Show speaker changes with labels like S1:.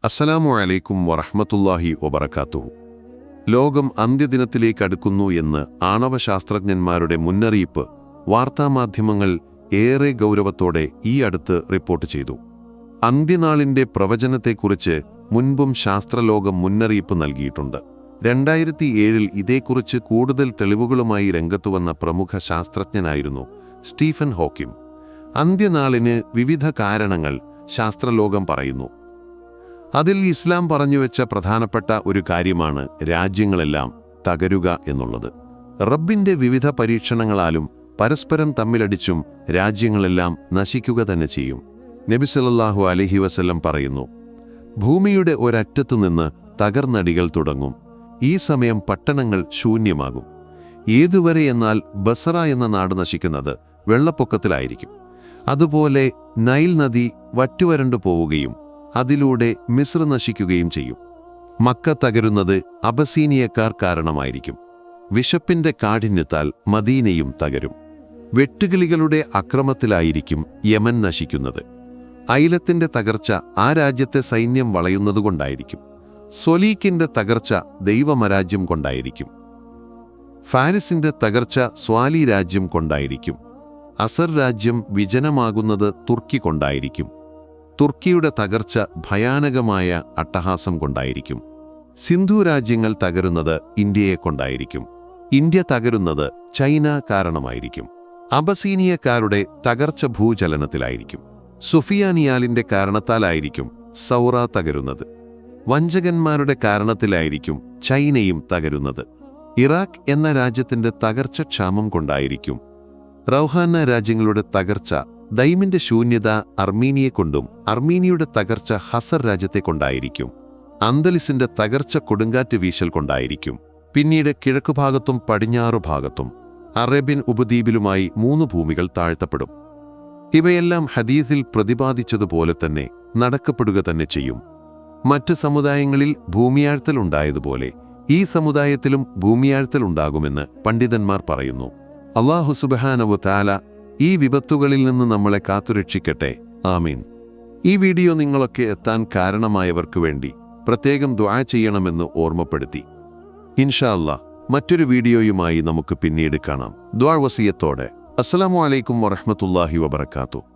S1: അസ്സലാമു അലൈക്കും വറഹ്മത്തുള്ളാഹി വബറകാതുഹു. ലോകം അന്ത്യദിനത്തിലേക്ക് അടുക്കുന്നു എന്ന് ആണവശാസ്ത്രജ്ഞന്മാരുടെ മുന്നറിയിപ്പ് വാർത്താമാധ്യമങ്ങൾ ഏറെ ഗൗരവത്തോടെ ഈ അടുത്ത് റിപ്പോർട്ട് ചെയ്തു. അന്ത്യനാളിന്റെ പ്രവചനത്തെക്കുറിച്ച് മുൻപും ശാസ്ത്രലോകം മുന്നറിയിപ്പ് നൽകിയിട്ടുണ്ട്. 2007 ഇതേക്കുറിച്ച് കൂടുതൽ തെളിവുകളുമായി രംഗത്തുവന്ന പ്രമുഖ ശാസ്ത്രജ്ഞനായിരുന്നു സ്റ്റീഫൻ ഹോക്കിംഗ്. അന്ത്യനാളിന് വിവിധ കാരണങ്ങൾ ശാസ്ത്രലോകം പറയുന്നു. അതിൽ ഇസ്ലാം പറഞ്ഞുവെച്ച പ്രധാനപ്പെട്ട ഒരു കാര്യമാണ് രാജ്യങ്ങളെല്ലാം തകരുക എന്നുള്ളത്. റബ്ബിന്റെ വിവിധ പരീക്ഷണങ്ങളാലും പരസ്പരം തമ്മിലടിച്ചും രാജ്യങ്ങളെല്ലാം നശിക്കുക തന്നെ ചെയ്യും. നബി സല്ലല്ലാഹു അലൈഹി വസല്ലം പറയുന്നു, ഭൂമിയുടെ ഒരറ്റത്തുനിന്ന് തകർന്നടികൾ തുടങ്ങും. ഈ സമയം പട്ടണങ്ങൾ ശൂന്യമാകും. ഏതുവരെ എന്നാൽ ബസറ എന്ന നാട് നശിക്കുന്നത് വെള്ളപ്പൊക്കത്തിലായിരിക്കും. അതുപോലെ നൈൽ നദി വറ്റുവരണ്ടു പോവുകയും അതിലൂടെ മിസ്ർ നശിക്കുകയും ചെയ്യും. മക്ക തകരുന്നത് അബസീനിയക്കാർ കാരണമായിരിക്കും. വിശപ്പിന്റെ കാഠിന്യത്താൽ മദീനയും തകരും. വെട്ടുകിളികളുടെ അക്രമത്തിലായിരിക്കും യമൻ നശിക്കുന്നത്. ഐലത്തിന്റെ തകർച്ച ആ രാജ്യത്തെ സൈന്യം വളയുന്നതുകൊണ്ടായിരിക്കും. സൊലീക്കിന്റെ തകർച്ച ദൈവമരാജ്യം കൊണ്ടായിരിക്കും. ഫാരിസിന്റെ തകർച്ച സ്വാലി രാജ്യം കൊണ്ടായിരിക്കും. അസർ രാജ്യം വിജനമാകുന്നത് തുർക്കി കൊണ്ടായിരിക്കും. തുർക്കിയുടെ തകർച്ച ഭയാനകമായ അട്ടഹാസം കൊണ്ടായിരിക്കും. സിന്ധു രാജ്യങ്ങൾ തകരുന്നത് ഇന്ത്യയെ കൊണ്ടായിരിക്കും. India തകരുന്നത് China കാരണമായിരിക്കും. അബസീനിയക്കാരുടെ തകർച്ച ഭൂചലനത്തിലായിരിക്കും. സുഫിയാനിയാലിന്റെ കാരണത്താലായിരിക്കും സൗറ തകരുന്നത്. വഞ്ചകന്മാരുടെ കാരണത്തിലായിരിക്കും ചൈനയും തകരുന്നത്. ഇറാഖ് എന്ന രാജ്യത്തിന്റെ തകർച്ച ക്ഷാമം കൊണ്ടായിരിക്കും. റൗഹാന രാജ്യങ്ങളുടെ തകർച്ച ദൈമിന്റെ ശൂന്യത അർമീനിയെക്കൊണ്ടും അർമീനിയുടെ തകർച്ച ഹസർ രാജ്യത്തെ കൊണ്ടായിരിക്കും. അന്തലിസിന്റെ തകർച്ച കൊടുങ്കാറ്റ് വീശൽ കൊണ്ടായിരിക്കും. പിന്നീട് കിഴക്കുഭാഗത്തും പടിഞ്ഞാറുഭാഗത്തും അറേബ്യൻ ഉപദ്വീപിലുമായി 3 ഭൂമികൾ താഴ്ത്തപ്പെടും. ഇവയെല്ലാം ഹദീസിൽ പ്രതിപാദിച്ചതുപോലെ തന്നെ നടക്കപ്പെടുക തന്നെ ചെയ്യും. മറ്റ് സമുദായങ്ങളിൽ ഭൂമിയാഴ്ത്തൽ ഉണ്ടായതുപോലെ ഈ സമുദായത്തിലും ഭൂമിയാഴ്ത്തൽ ഉണ്ടാകുമെന്ന് പണ്ഡിതന്മാർ പറയുന്നു. അല്ലാഹു സുബ്ഹാനഹു വ തആല ഈ വിപത്തുകളിൽ നിന്ന് നമ്മളെ കാത്തുരക്ഷിക്കട്ടെ. ആമീൻ. ഈ വീഡിയോ നിങ്ങളൊക്കെ എത്താൻ കാരണമായവർക്ക് വേണ്ടി പ്രത്യേകം ദുആ ചെയ്യണമെന്ന് ഓർമ്മപ്പെടുത്തി. ഇൻഷാ അല്ലാഹ് മറ്റൊരു വീഡിയോയുമായി നമുക്ക് പിന്നീട് കാണാം. ദുആ വസിയത്തോടെ. അസ്സലാമു അലൈക്കും വറഹ്മത്തുള്ളാഹി വബറകാതുഹു.